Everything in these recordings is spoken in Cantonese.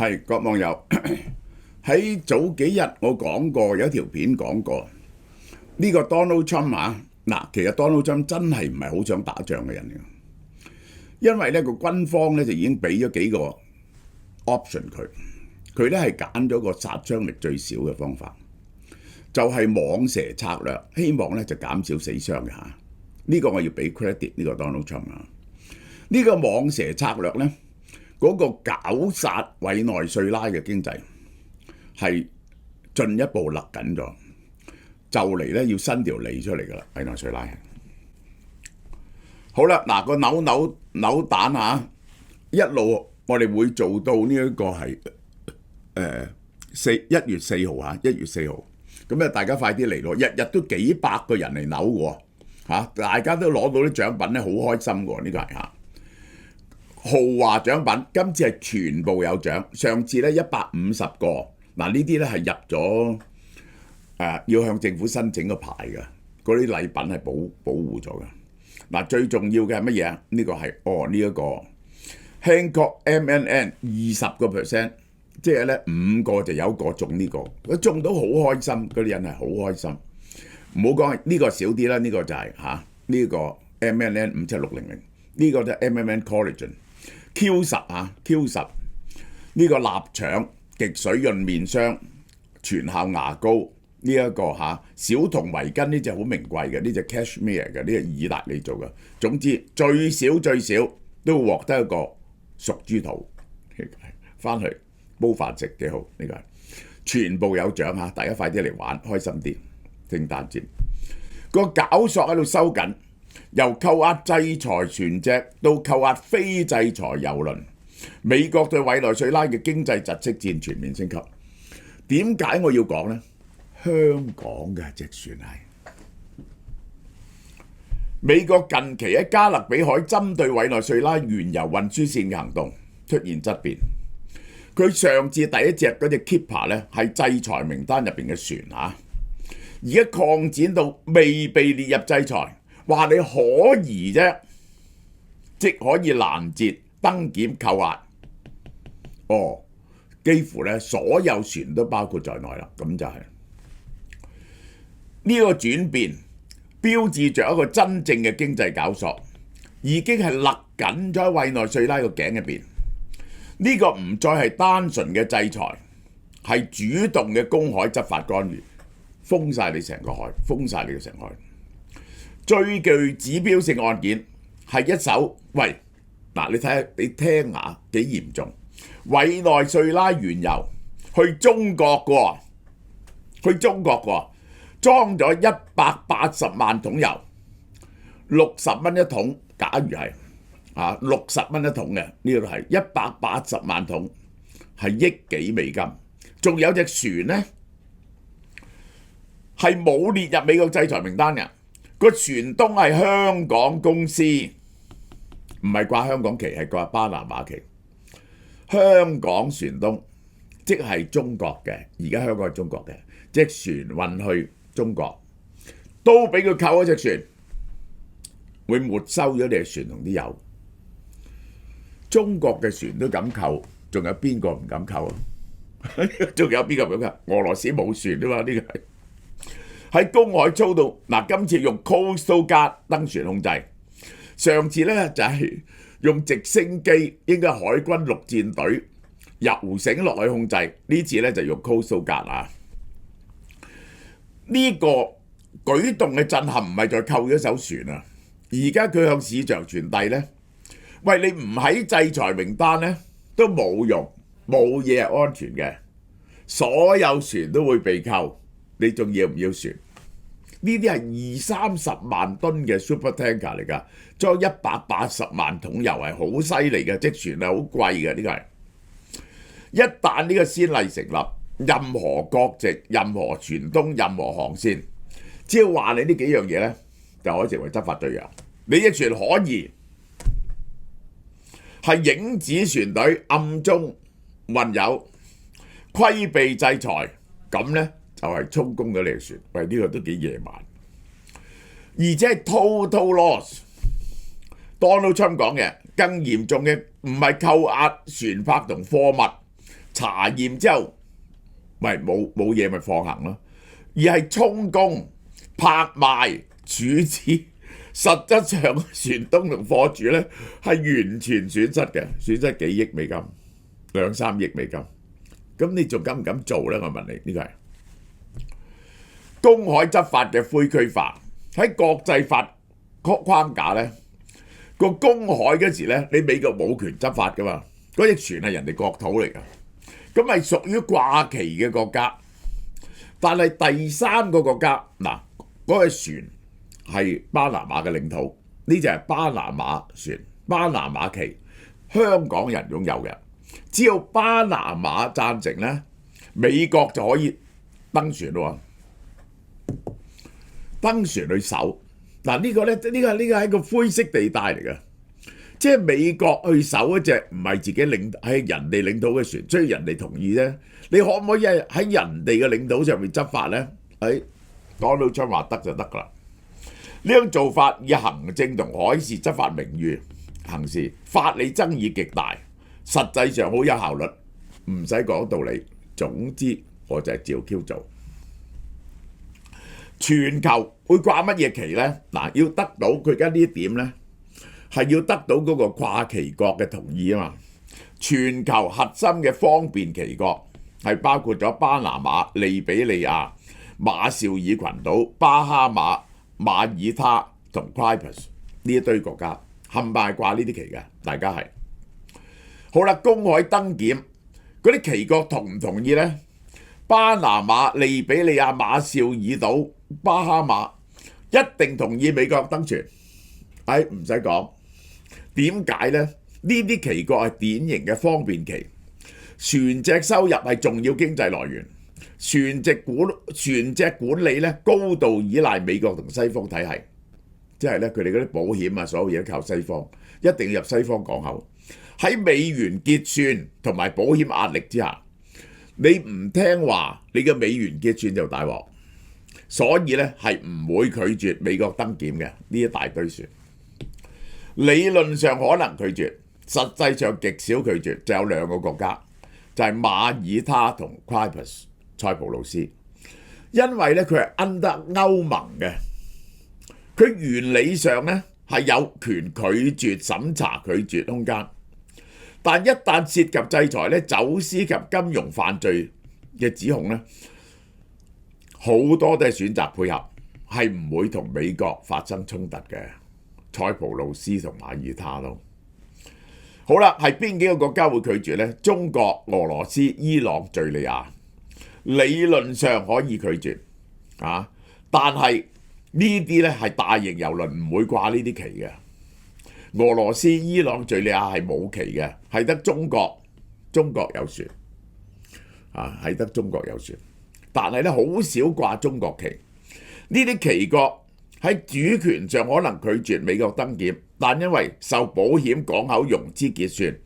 係各網友喺早幾日我講過，有一條片講過呢個 Donald Trump 嗱，其實 Donald Trump 真係唔係好想打仗嘅人嚟，因為咧個軍方咧就已經俾咗幾個 option 佢咧係揀咗個殺傷力最少嘅方法，就係蟒蛇策略，希望咧就減少死傷嘅嚇。呢個我要俾 credit 呢個 Donald Trump 啊，呢個蟒蛇策略咧。嗰個絞殺委內瑞拉嘅經濟係進一步勒緊咗，就嚟咧要伸條脷出嚟噶啦，委內瑞拉。好啦，嗱個扭蛋嚇，一路我哋會做到呢一個係1月4號嚇，1月4號。咁咧大家快啲嚟咯，日日都幾百個人嚟扭喎嚇，大家都攞到啲獎品咧，好開心喎，呢個係嚇。豪華獎品，今次係全部有獎。上次咧150個，嗱呢啲咧係入咗要向政府申請個牌嘅，嗰啲禮品係保護咗嘅。嗱最重要嘅係乜嘢啊？呢個係呢一個 Hancock MNN 20%，即係咧5個就有一個中呢個，佢中到好開心，嗰啲人係好開心。唔好講呢個少啲啦，呢個就係呢個 MNN 57600，呢個就係 MNN Collagen。Q10 Q10 呢個臘腸極水潤面霜全效牙膏，呢一個小童圍巾，呢隻好名貴嘅，呢隻 Cashmere 嘅，呢係意大利做嘅。總之最少都會獲得一個熟豬肚，翻去煲飯食幾好。呢個係全部有獎嚇，大家快啲嚟玩，開心啲。聖誕節個絞索喺度收緊。由扣押制裁船隻到扣押非制裁郵輪，美國對委內瑞拉嘅經濟窒息戰全面升級。點解我要講呢？香港嘅隻船係美國近期喺加勒比海針對委內瑞拉原油運輸線嘅行動出現質變。佢上次第一隻嗰隻 Keeper 咧係制裁名單入邊嘅船嚇，而家擴展到未被列入制裁。話你可疑啫，即可以攔截、登檢、扣押。幾乎咧所有船都包括在內啦。咁就係呢個轉變，標誌着一個真正嘅經濟絞索，已經係勒緊咗喺委內瑞拉個頸入邊。呢個唔再係單純嘅制裁，係主動嘅公海執法干預，封晒你成個海，封晒你嘅成海。最具指標性案件係一艘你睇下，你聽下幾嚴重。委內瑞拉原油去中國嘅，裝咗180萬桶油，60蚊一桶。假如係60蚊一桶嘅，呢個都係180萬桶，係億幾美金。仲有隻船呢，係冇列入美國制裁名單嘅。個船東係香港公司，唔係掛香港旗，係掛巴拿馬旗。香港船東即係中國嘅，而家香港係中國嘅，隻船運去中國都俾佢扣咗隻船，會沒收咗你嘅船同啲油。中國嘅船都敢扣，仲有邊個唔敢扣啊？仲有邊個唔敢扣？俄羅斯冇船啊嘛，呢個係。喺公海操到今次用 Coastal Guard 登船控制，上次咧就係用直升機，應該海軍陸戰隊游繩落去控制，呢次咧就用 Coastal Guard。呢個舉動嘅震撼唔係再扣咗艘船啊，而家佢向市場傳遞咧，你唔喺制裁名單咧都冇用，冇嘢係安全嘅，所有船都會被扣。你仲要唔要船？呢啲係20-30萬噸嘅 super tanker 嚟㗎，裝180萬桶油係好犀利嘅，隻船係好貴嘅。呢個係一旦呢個先例成立，任何國籍、任何船東、任何航線，只要話你呢幾樣嘢咧，就可以成為執法對象。你隻船可疑，係影子船隊暗中運油，規避制裁，咁咧。就係充公咗你嘅船，呢個都幾野蠻，而且係 total loss。Donald Trump 講嘅更嚴重嘅唔係扣押船舶同貨物，查驗之後，咪冇嘢咪放行咯，而係充公、拍賣、處置，實質上船東同貨主咧係完全損失嘅，損失幾億美金，2-3億美金。咁你仲敢唔敢做咧？我問你，呢個係公海執法嘅灰區法，喺國際法框架咧，個公海嗰時咧，你美國冇權執法噶嘛，嗰隻船係人哋國土嚟噶，咁係屬於掛旗嘅國家。但係第3個國家嗱，嗰隻船係巴拿馬嘅領土，呢就係巴拿馬船、巴拿馬旗，香港人擁有嘅。只要巴拿馬贊成咧，美國就可以登船咯，登船去守。嗱，呢個咧，呢個係一個灰色地帶嚟嘅，即係美國去守一隻唔係自己係人哋領土嘅船，所以人哋同意啫。你可唔可以喺人哋嘅領土上面執法咧？Donald Trump話得就得噶啦。呢種做法以行政同海事執法名譽行事，法理爭議極大，實際上好有效率，唔使講道理。總之我就係照 Q 做。全球會掛乜嘢旗呢？嗱，要得到佢而家呢一點呢，係要得到嗰個掛旗國嘅同意啊嘛。全球核心嘅方便旗國係包括咗巴拿馬、利比里亞、馬紹爾群島、巴哈馬、馬爾他同 Cyprus 呢一堆國家，冚唪唥掛呢啲旗嘅，大家係好啦。公海登檢嗰啲旗國同唔同意呢？巴拿馬、利比里亞、馬紹爾島、巴哈馬一定同意美國登船，唔使講。點解呢？呢啲旗國係典型嘅方便旗，船隻收入係重要經濟來源，船隻管理咧高度依賴美國同西方體系，即係咧佢哋嗰啲保險啊，所有嘢都靠西方，一定要入西方港口。喺美元結算同埋保險壓力之下，你唔聽話，你嘅美元結算就大鑊。所以咧係唔會拒絕美國登檢嘅呢一大堆船。理論上可能拒絕，實際上極少拒絕。就有2個國家，就係馬爾他同 Cyprus 塞浦路斯，因為咧佢係 under 歐盟嘅，佢原理上咧係有權拒絕審查、拒絕空間，但一旦涉及制裁咧，走私及金融犯罪嘅指控咧，好多都係選擇配合，係唔會同美國發生衝突嘅。塞浦路斯同馬爾他咯。好啦，係邊幾個國家會拒絕呢？中國、俄羅斯、伊朗、敍利亞，理論上可以拒絕但係呢啲咧係大型郵輪唔會掛呢啲旗嘅。俄羅斯、伊朗、敍利亞係冇旗嘅，係得中國有船係得中國有船，但係咧好少掛中國旗。呢啲旗國喺主權上可能拒絕美國登檢，但因為受保險、港口融資結算，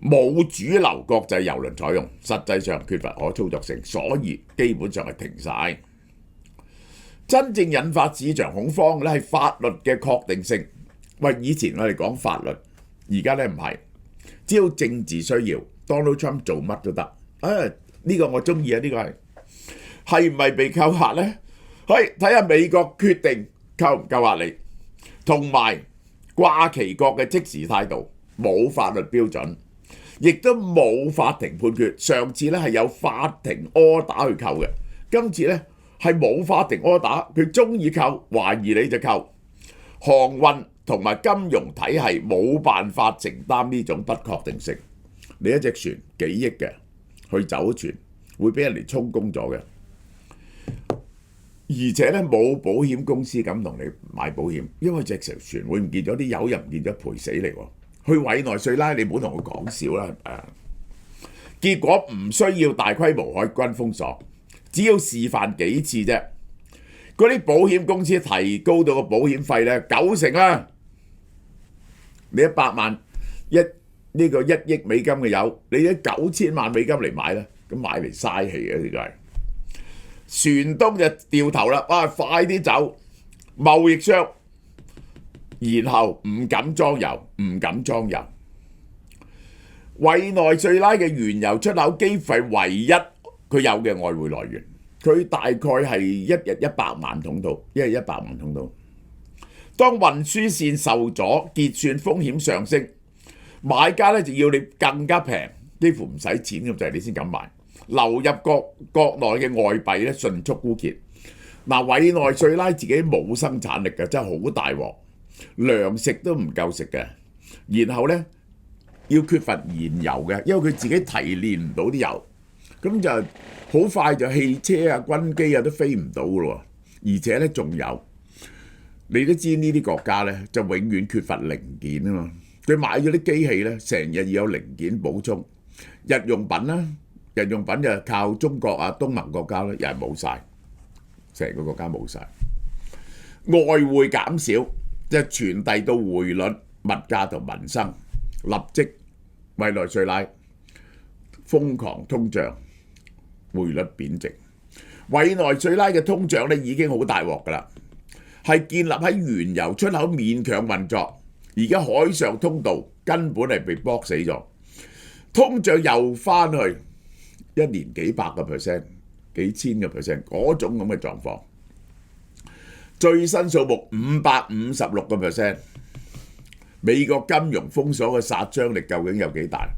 冇主流國際郵輪採用，實際上缺乏可操作性，所以基本上係停晒。真正引發市場恐慌嘅咧係法律嘅確定性。喂，以前我哋講法律，而家咧唔係，只要政治需要 ，Donald Trump 做乜都得。呢個我中意啊，呢個係唔係被扣押咧？睇下美國決定扣唔扣押你，同埋掛旗國嘅即時態度，冇法律標準，亦都冇法庭判決。上次咧係有法庭柯打去扣嘅，今次咧係冇法庭柯打，佢中意扣，懷疑你就扣。航運同埋金融體系冇辦法承擔呢種不確定性。你一隻船幾億嘅去走船，會俾人哋充公咗嘅。而且咧冇保險公司敢同你買保險，因為隻船會唔見咗，啲油又唔見咗，賠死你喎。去委內瑞拉你唔好同佢講笑啦，結果唔需要大規模海軍封鎖，只要示範幾次啫。嗰啲保險公司提高到個保險費咧90%啦，你100萬呢個1億美金嘅油，你啲9000萬美金嚟買啦，咁買嚟嘥氣嘅呢個係。船東就掉頭啦，快啲走！貿易商，然後唔敢裝油，委內瑞拉嘅原油出口幾乎係唯一佢有嘅外匯來源，佢大概係一日100萬桶度，一日100萬桶度。當運輸線受阻，結算風險上升，買家咧就要你更加平，幾乎唔使錢咁就係你先敢買，流入國內嘅外幣咧迅速枯竭。委內瑞拉自己冇生產力嘅，真係好大鑊，糧食都唔夠食嘅，然後呢，要缺乏燃油嘅，因為佢自己提煉唔到啲油，咁就好快就汽車啊、軍機啊都飛唔到嘅咯。而且呢，仲有你都知呢啲國家呢，就永遠缺乏零件啊嘛，佢買咗啲機器呢，成日要有零件補充。日用品啦，日用品就靠中國啊、東盟國家咧，又係冇晒，成個國家冇晒。外匯減少，即係傳遞到匯率、物價同民生，立即委內瑞拉瘋狂通脹，匯率貶值。委內瑞拉嘅通脹咧已經好大鑊㗎啦，係建立喺原油出口勉強運作，而家海上通道根本係被剝死咗，通脹又翻去一年幾百個%、幾千個%嗰種咁嘅狀況。最新數目556%，美國金融封鎖嘅殺傷力究竟有幾大？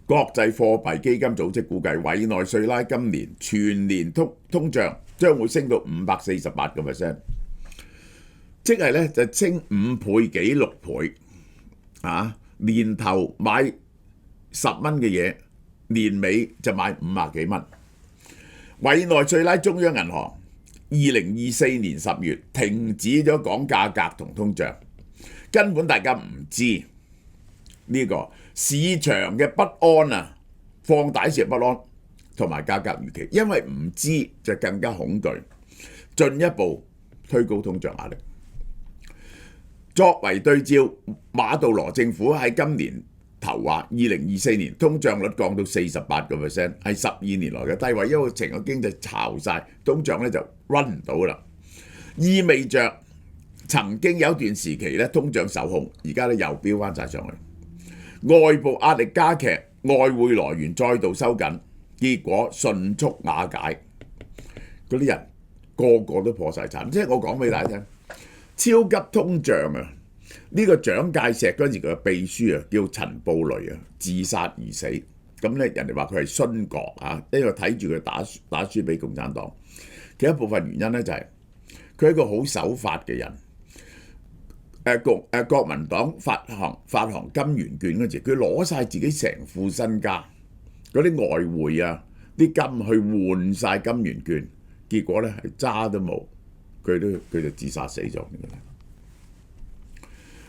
國際貨幣基金組織估計，委內瑞拉今年全年通脹將會升到548%，即係咧就升5倍幾6倍啊！年頭買10蚊嘅嘢，年尾就買50幾蚊。委內瑞拉中央銀行2024年10月停止咗講價格同通脹，根本大家唔知呢個市場嘅不安啊，放大市場不安同埋價格預期，因為唔知就更加恐懼，進一步推高通脹壓力。作為對照，馬杜羅政府喺今年頭話2024年通脹率降到48%，係12年來嘅低位，因為成個經濟炒晒，通脹咧就 run 唔到啦，意味着曾經有一段時期咧通脹受控，而家咧又飆翻晒上去。外部壓力加劇，外匯來源再度收緊，結果迅速瓦解。嗰啲人個個都破晒產，即係我講俾大家聽，超級通脹啊！呢個蔣介石嗰陣時嘅秘書啊，叫陳布雷啊，自殺而死。咁咧人哋話佢係殉國啊，因為睇住佢打輸俾共產黨。其一部分原因咧就係佢係一個好守法嘅人。國民黨發行金圓券嗰時，佢攞晒自己成副身家嗰啲外匯啊，啲金去換晒金圓券，結果咧係渣都冇，佢就自殺死咗。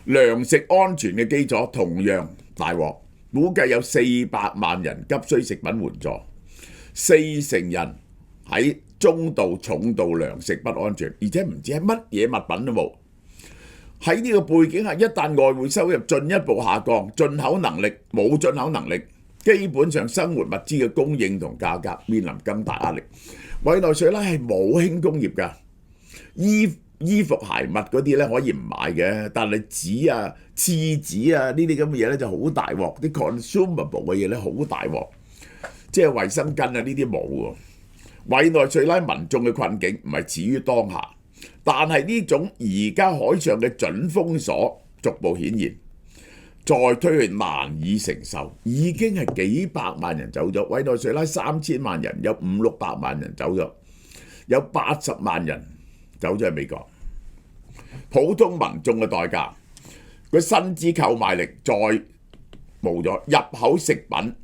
糧食安全嘅基礎同樣大鑊，估計有400萬人急需食品援助，40%人喺中度、重度糧食不安全，而且唔知係乜嘢物品都冇。喺呢個背景下，一旦外匯收入進一步下降，進口能力冇進口能力，基本上生活物資嘅供應同價格面臨更大壓力。委內瑞拉係冇輕工業㗎，衣服鞋襪嗰啲咧可以唔買嘅，但係紙啊、廁紙啊呢啲咁嘅嘢咧就好大鑊，啲 consumable 嘅嘢咧好大鑊，即係衛生巾啊呢啲冇喎。委內瑞拉民眾嘅困境唔係始於當下。但係呢種而家海上嘅準封鎖逐步顯現，再推去難以承受，已經係幾百萬人走咗。委內瑞拉3000萬人，有500-600萬人走咗，有80萬人走咗去美國。普通民眾嘅代價，佢薪資購買力再冇咗，入口食品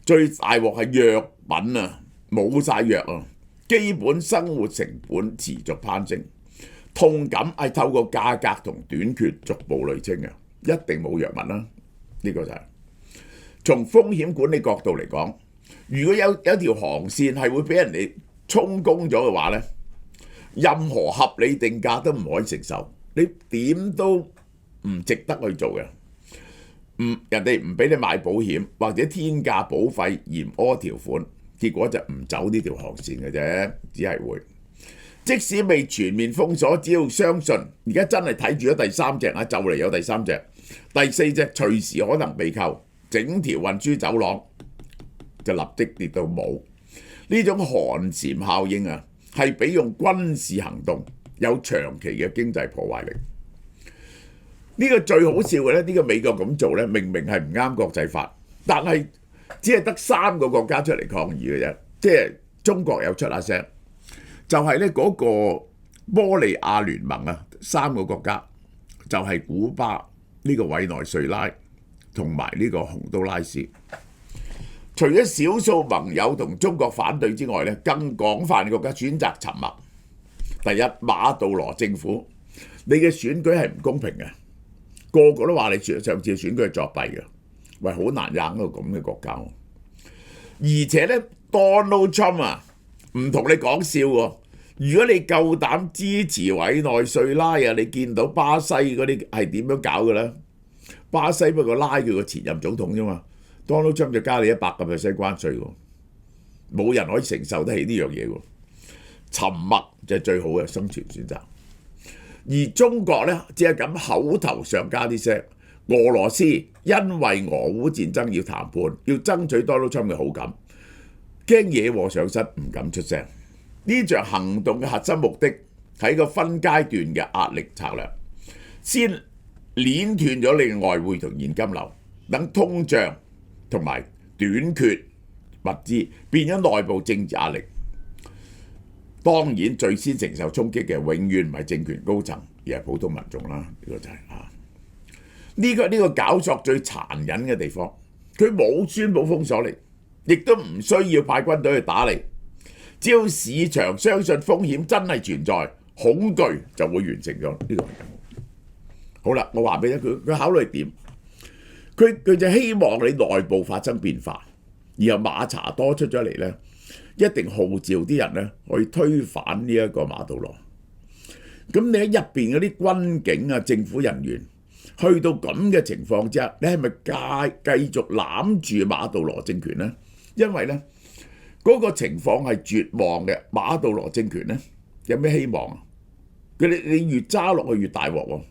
最大鑊係藥品啊，冇晒藥啊，基本生活成本持續攀升。痛感係透過價格同短缺逐步累積嘅，一定冇藥物啦。呢個就係從風險管理角度嚟講，如果有條航線係會俾人哋充公咗嘅話呢，任何合理定價都唔可以承受，你點都唔值得去做嘅。人哋唔俾你買保險或者天價保費嚴苛條款，結果就唔走呢條航線嘅啫，只係會。即使未全面封鎖，只要相信而家真係睇住咗第3隻啊，就嚟有第3隻、第4隻隨時可能被扣，整條運輸走廊就立即跌到冇。呢種寒蟬效應啊，係比用軍事行動有長期嘅經濟破壞力。呢個最好笑嘅咧，呢個美國咁做咧，明明係唔啱國際法，但係只係得3個國家出嚟抗議嘅啫，即係中國有出下聲，就係咧嗰個玻利亞聯盟啊，3個國家就係古巴、呢個委內瑞拉同埋呢個洪都拉斯。除咗少數盟友同中國反對之外咧，更廣泛嘅國家選擇沉默。第一，馬杜羅政府，你嘅選舉係唔公平嘅，個個都話你上次選舉係作弊嘅，喂，好難贏到咁嘅國家。而且咧 ，Donald Trump 啊，唔同你講笑喎。如果你夠膽支持委內瑞拉啊，你見到巴西嗰啲係點樣搞嘅咧？巴西不過拉佢個前任總統啫嘛。Donald Trump 就加你100% 關稅喎，冇人可以承受得起呢樣嘢喎。沉默就係最好嘅生存選擇。而中國咧，只係咁口頭上加啲聲。俄羅斯因為俄烏戰爭要談判，要爭取 Donald Trump 嘅好感，驚惹禍上身，唔敢出聲。呢場行動嘅核心目的係一個分階段嘅壓力策略，先鏈斷咗你嘅外匯同現金流，等通脹同埋短缺物資變咗內部政治壓力。當然最先承受衝擊嘅永遠唔係政權高層，而係普通民眾啦。呢個就係呢個搞作最殘忍嘅地方。佢冇宣布封鎖你，亦都唔需要派軍隊去打你。只要市場相信風險真係存在，恐懼就會完成咗呢個任務。好啦，我話俾你聽，佢考慮點？佢就希望你內部發生變化，然後馬查多出咗嚟咧，一定號召啲人咧去推翻呢一個馬杜羅。咁你喺入邊嗰啲軍警啊、政府人員去到咁嘅情況之下，你係咪繼續攬住馬杜羅政權咧？因為咧嗰個情況係絕望嘅，馬杜羅政權咧有咩希望啊？你越揸落去越大鑊喎。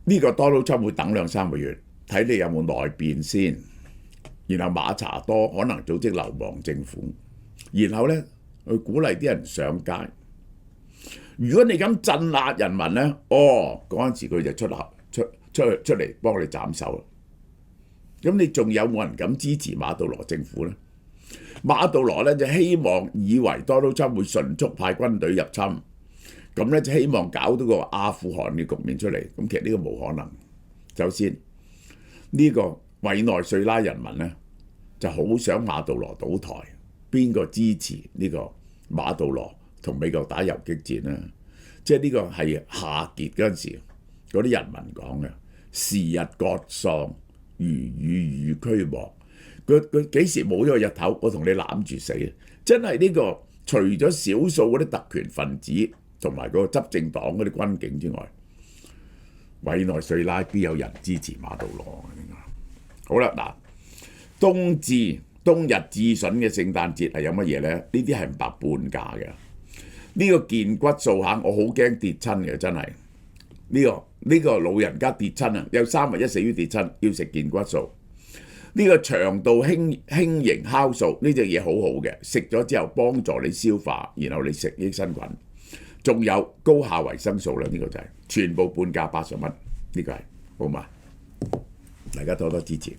呢個 Donald Trump 會等2-3個月，睇你有冇內變先。然後馬查多可能組織流亡政府，然後咧去鼓勵啲人上街。如果你咁鎮壓人民咧，嗰陣時佢就出嚟幫你斬首啦。咁你仲有冇人敢支持馬杜羅政府咧？馬杜羅咧就以為 Donald Trump 會迅速派軍隊入侵，咁咧就希望搞到個阿富汗嘅局面出嚟。咁其實呢個冇可能。首先呢個委內瑞拉人民咧就好想馬杜羅倒台，邊個支持呢個馬杜羅同美國打游擊戰咧？即係呢個係夏桀嗰陣時嗰啲人民講嘅，時日葛喪，如雨雨俱亡。佢幾時冇咗個日頭，我同你攬住死。真係呢個除咗少數嗰啲特權分子同埋嗰個執政黨嗰啲軍警之外，委內瑞拉邊有人支持馬杜羅？好啦，嗱，冬日至筍嘅聖誕節係有乜嘢咧？呢啲係唔白半價嘅。呢個健骨素餡，我好驚跌親嘅，真係呢個老人家跌親啊，有1/3死於跌親，要食健骨素。呢個腸道輕盈酵素呢隻嘢好好嘅，食咗之後幫助你消化，然後你食益生菌。仲有高效維生素啦，呢個就係全部半價80蚊，呢個係好嘛？大家多多支持。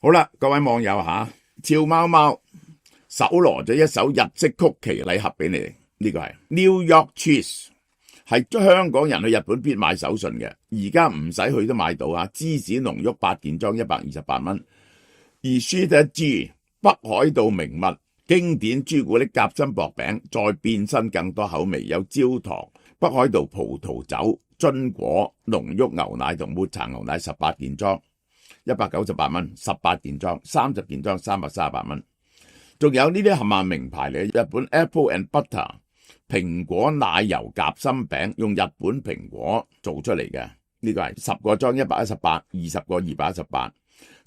好啦，各位網友嚇，俏貓貓搜羅咗一首日式曲奇禮盒俾你哋，呢個係 New York Cheese， 係香港人去日本必買手信嘅，而家唔使去都買到啊！芝士濃郁8件裝128蚊，而 Sweet G 北海道名物經典朱古力夾心薄餅，再變身更多口味，有焦糖、北海道葡萄酒、榛果、濃郁牛奶同抹茶牛奶18件裝198蚊，18件裝30件裝338蚊。仲有呢啲冚唪唥名牌嚟，日本 Apple and Butter 蘋果奶油夾心餅，用日本蘋果做出嚟嘅，呢個係10個裝118，20個218。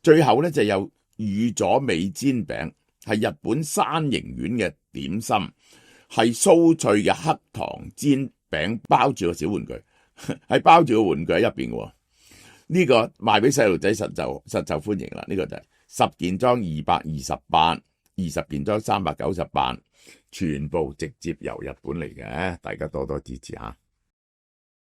最後咧就有乳佐美煎餅，係日本山形縣嘅點心，係酥脆嘅黑糖煎餅，包住個小玩具，係包住個玩具喺入邊嘅。呢個賣俾細路仔實就歡迎啦。呢個就係10件裝228， 20件裝398，全部直接由日本嚟嘅，大家多多支持下。